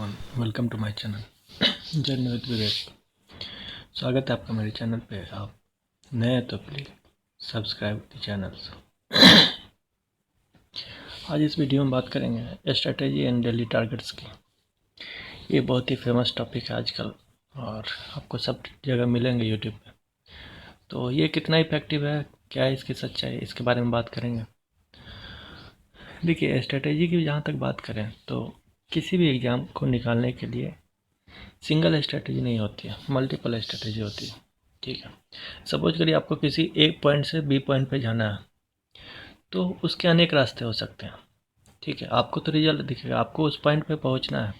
Everyone, welcome to my channel journey with Vivek. स्वागत है आपका मेरे चैनल पे। आप नए हैं तो प्लीज़ सब्सक्राइब द चैनल्स। आज इस वीडियो में बात करेंगे स्ट्रेटेजी एंड डेली टारगेट्स की। ये बहुत ही फेमस टॉपिक है आजकल और आपको सब जगह मिलेंगे यूट्यूब पे। तो ये कितना इफेक्टिव है, क्या है इसकी सच्चाई, इसके बारे में बात करेंगे। देखिए, स्ट्रेटेजी की जहाँ तक बात करें तो किसी भी एग्ज़ाम को निकालने के लिए सिंगल स्ट्रेटेजी नहीं होती है, मल्टीपल स्ट्रेटेजी होती है। ठीक है, सपोज करिए आपको किसी एक पॉइंट से बी पॉइंट पे जाना है, तो उसके अनेक रास्ते हो सकते हैं। ठीक है, आपको तो रिजल्ट दिखेगा, आपको उस पॉइंट पे पहुंचना है,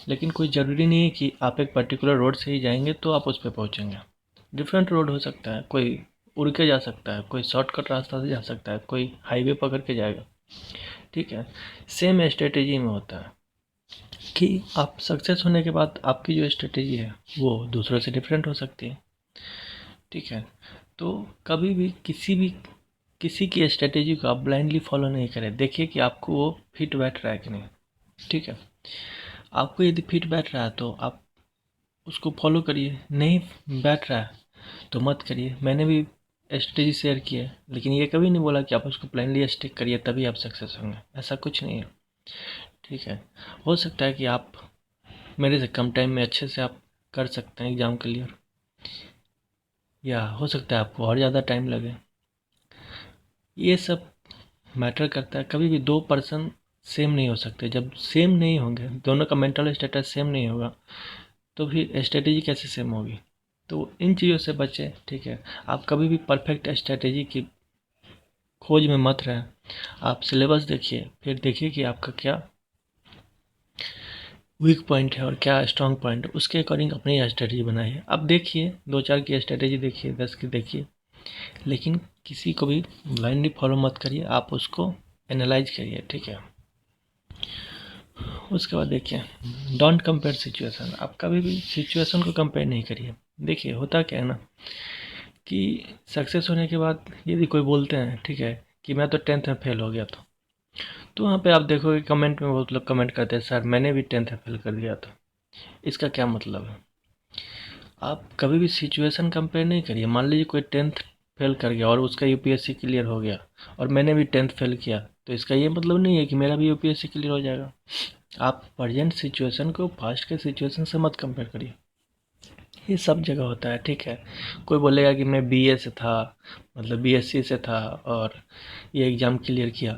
लेकिन कोई ज़रूरी नहीं है कि आप एक पर्टिकुलर रोड से ही जाएंगे तो आप उस पर पहुंचेंगे। डिफरेंट रोड हो सकता है, कोई उड़ के जा सकता है, कोई शॉर्टकट रास्ता से जा सकता है, कोई हाईवे पकड़ के जाएगा। ठीक है, सेम स्ट्रेटेजी में होता है कि आप सक्सेस होने के बाद आपकी जो स्ट्रेटेजी है वो दूसरों से डिफरेंट हो सकती है। ठीक है, तो कभी भी किसी की स्ट्रेटेजी को आप ब्लाइंडली फॉलो नहीं करें। देखिए कि आपको वो फिट बैठ रहा है कि नहीं। ठीक है, आपको यदि फिट बैठ रहा है तो आप उसको फॉलो करिए, नहीं बैठ रहा है तो मत करिए। मैंने भी स्ट्रेटेजी शेयर की है, लेकिन ये कभी नहीं बोला कि आप उसको ब्लाइंडली स्टिक करिए तभी आप सक्सेस होंगे, ऐसा कुछ नहीं है। ठीक है, हो सकता है कि आप मेरे से कम टाइम में अच्छे से आप कर सकते हैं एग्ज़ाम क्लियर, या हो सकता है आपको और ज़्यादा टाइम लगे। ये सब मैटर करता है। कभी भी दो पर्सन सेम नहीं हो सकते। जब सेम नहीं होंगे, दोनों का मेंटल स्टेटस सेम नहीं होगा, तो फिर स्ट्रेटेजी कैसे सेम होगी। तो इन चीज़ों से बचें। ठीक है, आप कभी भी परफेक्ट स्ट्रेटेजी की खोज में मत रहें। आप सिलेबस देखिए, फिर देखिए कि आपका क्या वीक पॉइंट है और क्या स्ट्रॉन्ग पॉइंट है, उसके अकॉर्डिंग अपनी स्ट्रेटेजी बनाइए। अब देखिए, 2-4 की स्ट्रेटेजी देखिए, 10 की देखिए, लेकिन किसी को भी ब्लाइंडली फॉलो मत करिए, आप उसको एनालाइज करिए। ठीक है, उसके बाद देखिए, डोंट कंपेयर सिचुएशन। आप कभी भी सिचुएशन को कंपेयर नहीं करिए। देखिए, होता क्या है ना कि सक्सेस होने के बाद यदि कोई बोलते हैं, ठीक है, कि मैं तो 10th में फेल हो गया था, तो वहाँ पे आप देखोगे कमेंट में बहुत लोग कमेंट करते हैं, सर मैंने भी 10th में फेल कर दिया था। इसका क्या मतलब है? आप कभी भी सिचुएशन कंपेयर नहीं करिए। मान लीजिए कोई 10th फेल कर गया और उसका यूपीएससी क्लियर हो गया, और मैंने भी 10th फेल किया, तो इसका ये मतलब नहीं है कि मेरा भी यूपीएससी क्लियर हो जाएगा। आप प्रेजेंट सिचुएशन को पास्ट के सिचुएशन से मत कंपेयर करिए। ये सब जगह होता है। ठीक है, कोई बोलेगा कि मैं बीए से था, मतलब बीएससी से था और ये एग्ज़ाम क्लियर किया,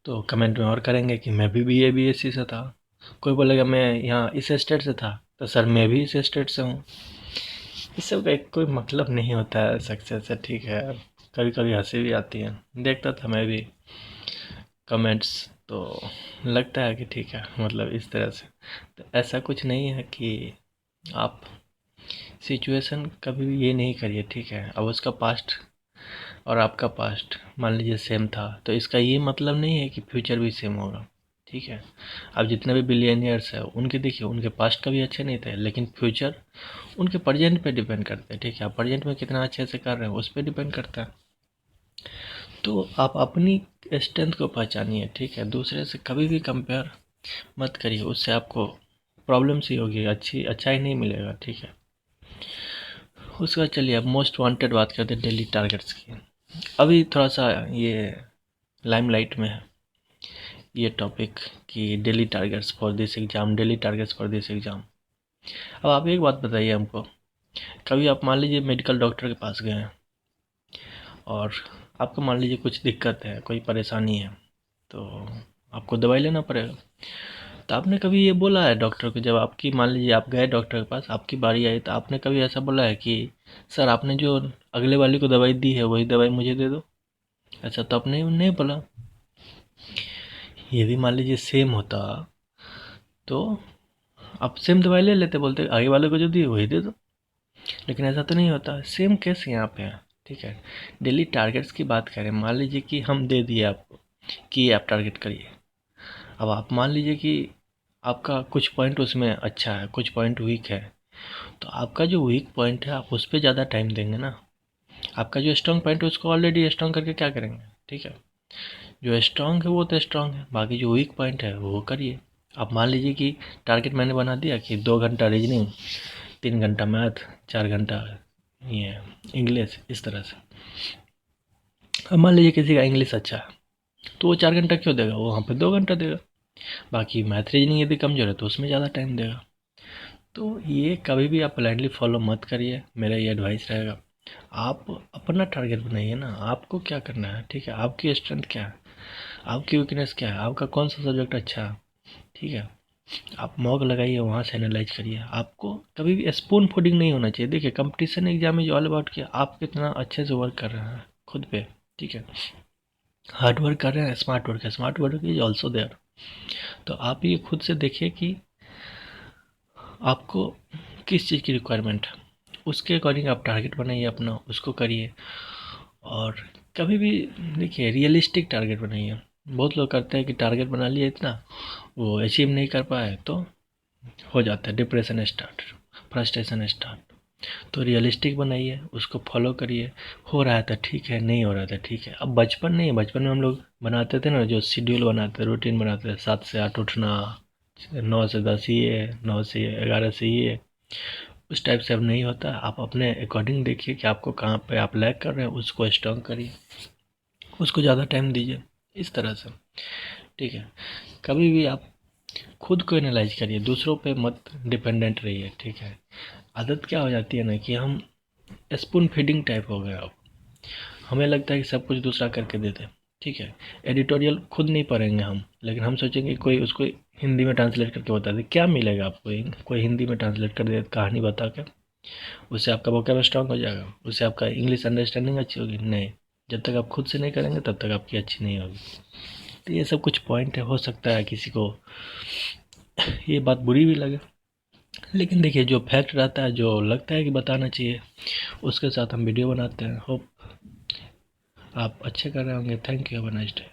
तो कमेंट में और करेंगे कि मैं भी बीए बीएससी से था। कोई बोलेगा मैं यहाँ इस स्टेट से था, तो सर मैं भी इस स्टेट से हूँ। इस सब का कोई मतलब नहीं होता है सक्सेस से। ठीक है, कभी कभी हंसी भी आती है, देखता था मैं भी कमेंट्स, तो लगता है कि ठीक है, मतलब इस तरह से। तो ऐसा कुछ नहीं है कि आप सिचुएशन कभी भी ये नहीं करिए। ठीक है, अब उसका पास्ट और आपका पास्ट मान लीजिए सेम था, तो इसका ये मतलब नहीं है कि फ्यूचर भी सेम होगा। ठीक है, अब जितने भी बिलियनियर्स हैं उनके देखिए, उनके पास्ट कभी अच्छे नहीं थे, लेकिन फ्यूचर उनके प्रेजेंट पे डिपेंड करते हैं। ठीक है, आप प्रेजेंट में कितना अच्छे से कर रहे हैं उस पर डिपेंड करता है। तो आप अपनी स्ट्रेंथ को पहचानिए। ठीक है, दूसरे से कभी भी कंपेयर मत करिए, उससे आपको प्रॉब्लम्स ही होगी, अच्छा ही नहीं मिलेगा। ठीक है, उसके बाद चलिए अब मोस्ट वांटेड बात करते हैं, डेली टारगेट्स की। अभी थोड़ा सा ये लाइमलाइट में है ये टॉपिक कि daily targets for this exam, daily targets for this exam. अब आप एक बात बताइए हमको, कभी आप मान लीजिए मेडिकल डॉक्टर के पास गए हैं और आपको मान लीजिए कुछ दिक्कत है, कोई परेशानी है, तो आपको दवाई लेना पड़ेगा। तो आपने कभी ये बोला है डॉक्टर को, जब आपकी मान लीजिए आप गए डॉक्टर के पास, आपकी बारी आई, तो आपने कभी ऐसा बोला है कि सर आपने जो अगले वाले को दवाई दी है वही दवाई मुझे दे दो? ऐसा तो आपने नहीं बोला। यदि मान लीजिए सेम होता तो आप सेम दवाई ले लेते, बोलते आगे वाले को जो दी वही दे दो। लेकिन ऐसा तो नहीं होता। सेम केस यहाँ पे है। ठीक है, डेली टारगेट्स की बात करें, मान लीजिए कि हम दे दिए आपको कि ये आप टारगेट करिए। अब आप मान लीजिए कि आपका कुछ पॉइंट उसमें अच्छा है, कुछ पॉइंट वीक है, तो आपका जो वीक पॉइंट है आप उस पर ज़्यादा टाइम देंगे ना। आपका जो स्ट्रॉन्ग पॉइंट है उसको ऑलरेडी स्ट्रॉन्ग करके क्या करेंगे। ठीक है, जो स्ट्रॉन्ग है वो तो स्ट्रॉन्ग है, बाकी जो वीक पॉइंट है वो करिए। आप मान लीजिए कि टारगेट मैंने बना दिया कि 2 घंटा रीजनिंग, 3 घंटा मैथ, 4 घंटा ये इंग्लिश, इस तरह से। अब मान लीजिए किसी का इंग्लिश अच्छा है, तो वो 4 घंटा क्यों देगा, वो वहाँ पे 2 घंटा देगा। बाकी मैथ रीजनिंग यदि कमज़ोर है तो उसमें ज़्यादा टाइम देगा। तो ये कभी भी आप ब्लाइंडली फॉलो मत करिए, मेरा ये एडवाइस रहेगा। आप अपना टारगेट बनाइए ना, आपको क्या करना है, ठीक है, आपकी स्ट्रेंथ क्या है, आपकी वीकनेस क्या है, आपका कौन सा सब्जेक्ट अच्छा है, ठीक है। आप मॉक लगाइए, वहाँ से एनालाइज करिए। आपको कभी भी स्पून फीडिंग नहीं होना चाहिए। देखिए competition exam is all about कि आप कितना अच्छे से वर्क कर रहे हैं खुद पे, ठीक है, हार्ड वर्क कर रहे हैं, smart work is also there. तो आप ये खुद से देखिए कि आपको किस चीज़ की रिक्वायरमेंट है, उसके अकॉर्डिंग आप टारगेट बनाइए अपना, उसको करिए। और कभी भी देखिए रियलिस्टिक टारगेट बनाइए। बहुत लोग करते हैं कि टारगेट बना लिया इतना, वो अचीव नहीं कर पाए तो हो जाता है डिप्रेशन स्टार्ट, फ्रस्ट्रेशन स्टार्ट। तो रियलिस्टिक बनाइए, उसको फॉलो करिए। हो रहा था ठीक है, नहीं हो रहा था ठीक है। अब बचपन नहीं है, बचपन में हम लोग बनाते थे ना, जो शेड्यूल बनाते, रूटीन बनाते थे, 7 से 8 उठना, 9 से 10 ये, 9 से 11 से ये, उस टाइप से अब नहीं होता। आप अपने अकॉर्डिंग देखिए कि आपको कहाँ पे आप लैग कर रहे हैं, उसको स्ट्रॉन्ग करिए, उसको ज़्यादा टाइम दीजिए, इस तरह से, ठीक है। कभी भी आप खुद को एनालाइज करिए, दूसरों पे मत डिपेंडेंट रहिए, ठीक है। आदत क्या हो जाती है ना कि हम स्पून फीडिंग टाइप हो गए अब, हमें लगता है कि सब कुछ दूसरा करके दे दे, ठीक है। एडिटोरियल खुद नहीं पढ़ेंगे हम, लेकिन हम सोचेंगे कोई उसको हिंदी में ट्रांसलेट करके बता दे, क्या मिलेगा आपको, कोई हिंदी में ट्रांसलेट कर दे कहानी बता के, उससे आपका वोकैब स्ट्रांग हो जाएगा, उससे आपका इंग्लिश अंडरस्टैंडिंग अच्छी होगी, नहीं। जब तक आप खुद से नहीं करेंगे तब तक आपकी अच्छी नहीं होगी। तो ये सब कुछ पॉइंट है, हो सकता है किसी को ये बात बुरी भी लगे, लेकिन देखिए जो फैक्ट रहता है, जो लगता है कि बताना चाहिए, उसके साथ हम वीडियो बनाते हैं। होप आप अच्छे कर रहे होंगे। Thank you, have a nice day.